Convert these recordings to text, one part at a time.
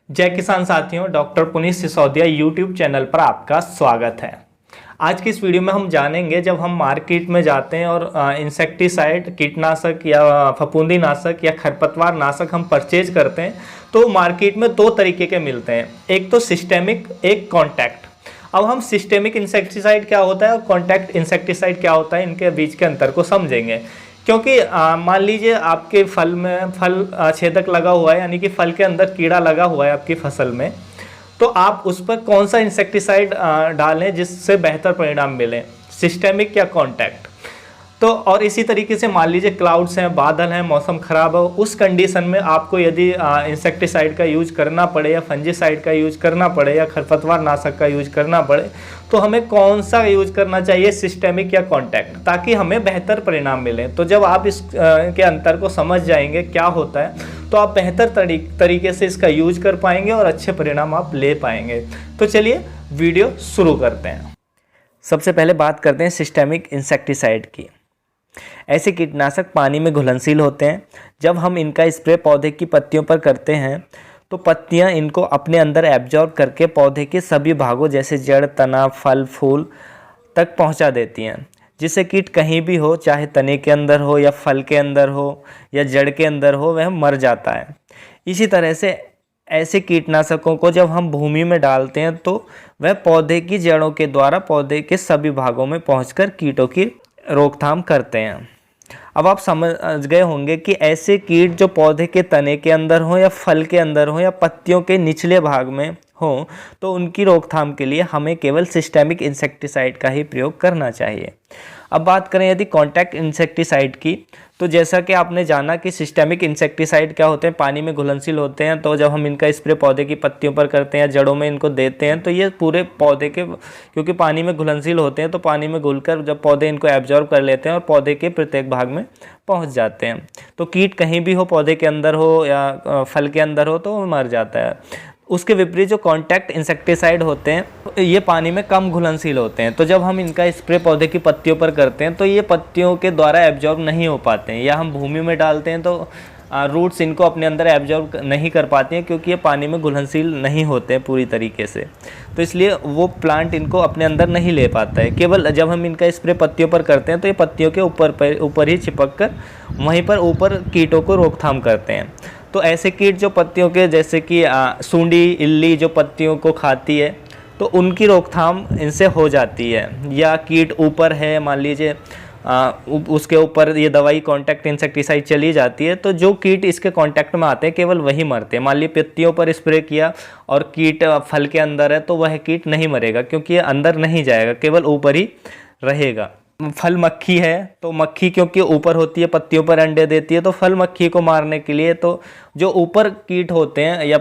जय किसान साथियों, doctor Puneet Sisodia YouTube channel पर आपका स्वागत है। आज की इस वीडियो में हम जानेंगे, जब हम मार्केट में जाते हैं और इंसेक्टिसाइड कीटनाशक या फफूंदी नाशक या खरपतवार नाशक हम परचेज करते हैं तो मार्केट में दो तरीके के मिलते हैं, एक तो सिस्टेमिक, एक कॉन्टैक्ट। अब हम सिस्टेमिक इंसेक्टिसाइड क्या होता है और कॉन्टैक्ट इंसेक्टिसाइड क्या होता है, इनके बीच के अंतर को समझेंगे। क्योंकि मान लीजिए आपके फल में छेदक लगा हुआ है, यानी कि फल के अंदर कीड़ा लगा हुआ है आपकी फसल में, तो आप उस पर कौन सा इंसेक्टिसाइड डालें जिससे बेहतर परिणाम मिले, सिस्टेमिक या कॉन्टैक्ट। तो और इसी तरीके से मान लीजिए क्लाउड्स हैं, बादल हैं, मौसम खराब हो, उस कंडीशन में आपको यदि इंसेक्टिसाइड का यूज करना पड़े या फंजीसाइड का यूज करना पड़े या खरपतवार नाशक का यूज करना पड़े, तो हमें कौन सा यूज करना चाहिए, सिस्टेमिक या कॉन्टैक्ट, ताकि हमें बेहतर परिणाम मिले। तो जब आप इस के अंतर को समझ जाएंगे क्या होता है, तो आप बेहतर तरीके से इसका यूज कर पाएंगे और अच्छे परिणाम आप ले पाएंगे। तो चलिए वीडियो शुरू करते हैं। सबसे पहले बात करते हैं सिस्टेमिक इंसेक्टिसाइड की। ऐसे कीटनाशक पानी में घुलनशील होते हैं। जब हम इनका स्प्रे पौधे की पत्तियों पर करते हैं तो पत्तियां इनको अपने अंदर एब्जॉर्ब करके पौधे के सभी भागों जैसे जड़, तना, फल, फूल तक पहुंचा देती हैं, जिससे कीट कहीं भी हो, चाहे तने के अंदर हो या फल के अंदर हो या जड़ के अंदर हो, वह मर जाता है। इसी तरह से ऐसे कीटनाशकों को जब हम भूमि में डालते हैं तो वह पौधे की जड़ों के द्वारा पौधे के सभी भागों में पहुंचकर कीटों की रोकथाम करते हैं। अब आप समझ गए होंगे कि ऐसे कीट जो पौधे के तने के अंदर हो या फल के अंदर हो या पत्तियों के निचले भाग में हो, तो उनकी रोकथाम के लिए हमें केवल सिस्टेमिक इंसेक्टिसाइड का ही प्रयोग करना चाहिए। अब बात करें यदि कॉन्टैक्ट इंसेक्टिसाइड की, तो जैसा कि आपने जाना कि सिस्टेमिक इंसेक्टिसाइड क्या होते हैं, पानी में घुलनशील होते हैं। तो जब हम इनका स्प्रे पौधे की पत्तियों पर करते हैं, जड़ों में इनको देते हैं, तो ये पूरे पौधे के, क्योंकि पानी में घुलनशील होते हैं, तो पानी में घुलकर जब पौधे इनको एब्जॉर्ब कर लेते हैं और पौधे के प्रत्येक भाग में पहुंच जाते हैं, तो कीट कहीं भी हो, पौधे के अंदर हो या फल के अंदर हो, तो वो मर जाता है। उसके विपरीत जो कॉन्टैक्ट इंसेक्टिसाइड होते हैं ये पानी में कम घुलनशील होते हैं। तो जब हम इनका स्प्रे पौधे की पत्तियों पर करते हैं तो ये पत्तियों के द्वारा एब्जॉर्ब नहीं हो पाते हैं, या हम भूमि में डालते हैं तो रूट्स इनको अपने अंदर एब्जॉर्ब नहीं कर पाती हैं, क्योंकि ये पानी में घुलनशील नहीं होते हैं पूरी तरीके से। तो इसलिए वो प्लांट इनको अपने अंदर नहीं ले पाता है। केवल जब हम इनका स्प्रे पत्तियों पर करते हैं तो ये पत्तियों के ऊपर ही चिपक कर वहीं पर ऊपर कीटों को रोकथाम करते हैं। तो ऐसे कीट जो पत्तियों के, जैसे कि सूंडी, इल्ली जो पत्तियों को खाती है, तो उनकी रोकथाम इनसे हो जाती है। या कीट ऊपर है, मान लीजिए उसके ऊपर ये दवाई कॉन्टैक्ट इंसेक्टिसाइड चली जाती है, तो जो कीट इसके कांटेक्ट में आते हैं केवल वही मरते हैं। मान लीजिए पत्तियों पर स्प्रे किया और कीट फल के अंदर है, तो वह कीट नहीं मरेगा, क्योंकि ये अंदर नहीं जाएगा, केवल ऊपर ही रहेगा। फल मक्खी है, तो मक्खी क्योंकि ऊपर होती है, पत्तियों पर अंडे देती है, तो फल मक्खी को मारने के लिए तो जो ऊपर कीट होते हैं, या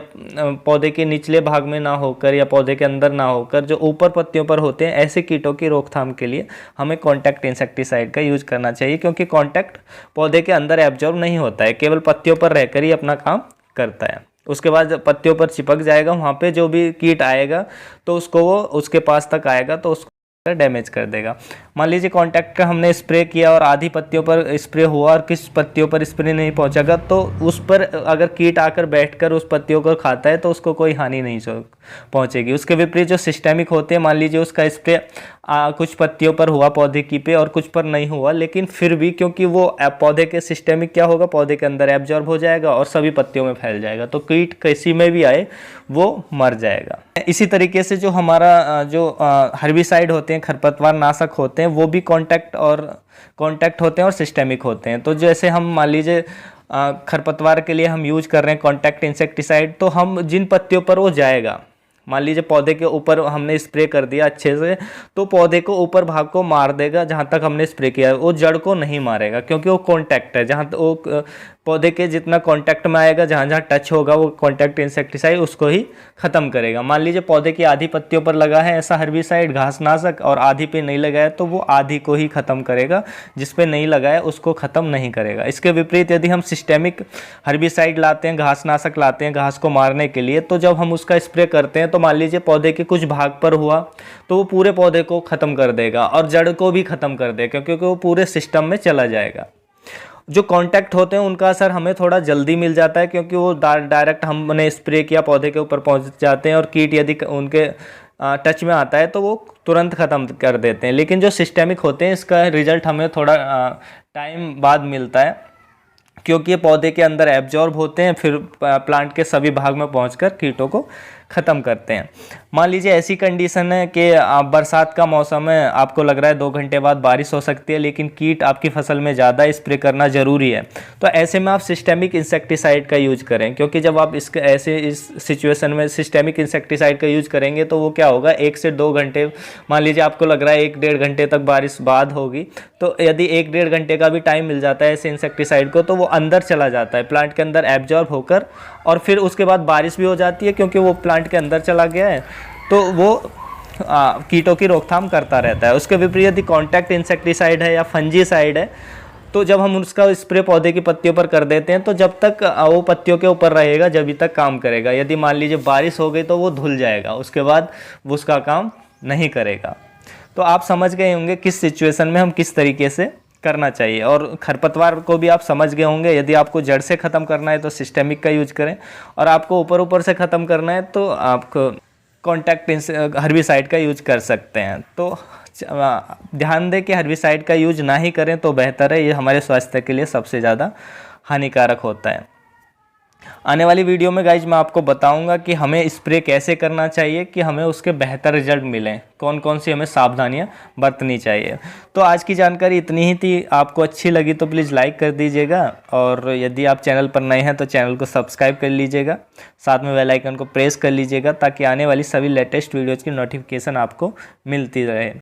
पौधे के निचले भाग में ना होकर या पौधे के अंदर ना होकर जो ऊपर पत्तियों पर होते हैं, ऐसे कीटों की रोकथाम के लिए हमें कॉन्टैक्ट इंसेक्टिसाइड का यूज करना चाहिए। क्योंकि कॉन्टैक्ट पौधे के अंदर एब्जॉर्ब नहीं होता है, केवल पत्तियों पर रहकर ही अपना काम करता है। उसके बाद पत्तियों पर चिपक जाएगा, वहाँ पे जो भी कीट आएगा तो उसको वो उसके पास तक आएगा तो उसको डैमेज कर देगा। मान लीजिए कॉन्टैक्ट का हमने स्प्रे किया और आधी पत्तियों पर स्प्रे हुआ और किस पत्तियों पर स्प्रे नहीं पहुंचेगा, तो उस पर अगर कीट आकर बैठकर उस पत्तियों को खाता है तो उसको कोई हानि नहीं पहुंचेगी। उसके विपरीत जो सिस्टेमिक होते हैं, मान लीजिए उसका स्प्रे कुछ पत्तियों पर हुआ पौधे की पे और कुछ पर नहीं हुआ, लेकिन फिर भी क्योंकि वो पौधे के सिस्टेमिक क्या होगा, पौधे के अंदर एब्जॉर्ब हो जाएगा और सभी पत्तियों में फैल जाएगा, तो कीट किसी में भी आए वो मर जाएगा। इसी तरीके से जो हमारा जो हर्बिसाइड होते हैं, खरपतवार नाशक होते हैं, वो भी कॉन्टैक्ट होते हैं और सिस्टेमिक होते हैं। तो जैसे हम मान लीजिए खरपतवार के लिए हम यूज कर रहे हैं कॉन्टैक्ट इंसेक्टिसाइड, तो हम जिन पत्तियों पर वो जाएगा, मान लीजिए पौधे के ऊपर हमने स्प्रे कर दिया अच्छे से, तो पौधे को ऊपर भाग को मार देगा जहाँ तक हमने स्प्रे किया है, वो जड़ को नहीं मारेगा, क्योंकि वो कॉन्टैक्ट है। जहाँ वो पौधे के जितना कांटेक्ट में आएगा, जहाँ जहाँ टच होगा, वो कॉन्टैक्ट इंसेक्टिसाइड उसको ही खत्म करेगा। मान लीजिए पौधे की आधी पत्तियों पर लगा है ऐसा हर्बिसाइड घासनाशक और आधी पे नहीं लगा है, तो वो आधी को ही खत्म करेगा, जिस पे नहीं लगा है उसको खत्म नहीं करेगा। इसके विपरीत यदि हम सिस्टेमिक हर्बिसाइड लाते हैं, घासनाशक लाते हैं घास को मारने के लिए, तो जब हम उसका स्प्रे करते हैं तो मान लीजिए पौधे के कुछ भाग पर हुआ तो वो पूरे पौधे को खत्म कर देगा और जड़ को भी खत्म कर देगा, क्योंकि वो पूरे सिस्टम में चला जाएगा। जो कांटेक्ट होते हैं उनका असर हमें थोड़ा जल्दी मिल जाता है, क्योंकि वो डायरेक्ट हमने स्प्रे किया पौधे के ऊपर पहुंच जाते हैं और कीट यदि उनके टच में आता है तो वो तुरंत ख़त्म कर देते हैं। लेकिन जो सिस्टेमिक होते हैं इसका रिजल्ट हमें थोड़ा टाइम बाद मिलता है, क्योंकि ये पौधे के अंदर एब्जॉर्ब होते हैं, फिर प्लांट के सभी भाग में पहुंचकर कीटों को ख़त्म करते हैं। मान लीजिए ऐसी कंडीशन है कि आप बरसात का मौसम है, आपको लग रहा है 2 घंटे बाद बारिश हो सकती है, लेकिन कीट आपकी फसल में ज़्यादा, स्प्रे करना ज़रूरी है। तो ऐसे में आप सिस्टेमिक इंसेक्टिसाइड का यूज करें, क्योंकि जब आप इस सिचुएशन में सिस्टेमिक इंसेक्टिसाइड का यूज करेंगे तो वो क्या होगा, 1 से 2 घंटे, मान लीजिए आपको लग रहा है 1-1.5 घंटे तक बारिश बाद होगी, तो यदि 1-1.5 घंटे का भी टाइम मिल जाता है ऐसे इंसेक्टिसाइड को, तो वो अंदर चला जाता है प्लांट के अंदर एब्जॉर्ब होकर, और फिर उसके बाद बारिश भी हो जाती है क्योंकि वो प्लांट के अंदर चला गया है, तो वो कीटों की रोकथाम करता रहता है। उसके विपरीत यदि कॉन्टैक्ट इंसेक्टिसाइड है या फंजीसाइड है, तो जब हम उसका स्प्रे पौधे की पत्तियों पर कर देते हैं तो जब तक वो पत्तियों के ऊपर रहेगा जब तक काम करेगा। यदि मान लीजिए बारिश हो गई तो वो धुल जाएगा, उसके बाद वो उसका काम नहीं करेगा। तो आप समझ गए होंगे किस सिचुएशन में हम किस तरीके से करना चाहिए। और खरपतवार को भी आप समझ गए होंगे, यदि आपको जड़ से ख़त्म करना है तो सिस्टेमिक का यूज करें, और आपको ऊपर ऊपर से ख़त्म करना है तो आपको कॉन्टैक्ट हर्बिसाइड का यूज कर सकते हैं। तो ध्यान दें कि हर्बिसाइड का यूज ना ही करें तो बेहतर है, ये हमारे स्वास्थ्य के लिए सबसे ज़्यादा हानिकारक होता है। आने वाली वीडियो में गाइज मैं आपको बताऊंगा कि हमें स्प्रे कैसे करना चाहिए कि हमें उसके बेहतर रिजल्ट मिलें, कौन कौन सी हमें सावधानियां बरतनी चाहिए। तो आज की जानकारी इतनी ही थी, आपको अच्छी लगी तो प्लीज़ लाइक कर दीजिएगा, और यदि आप चैनल पर नए हैं तो चैनल को सब्सक्राइब कर लीजिएगा, साथ में बेल आइकन को प्रेस कर लीजिएगा ताकि आने वाली सभी लेटेस्ट वीडियोज़ की नोटिफिकेशन आपको मिलती रहे।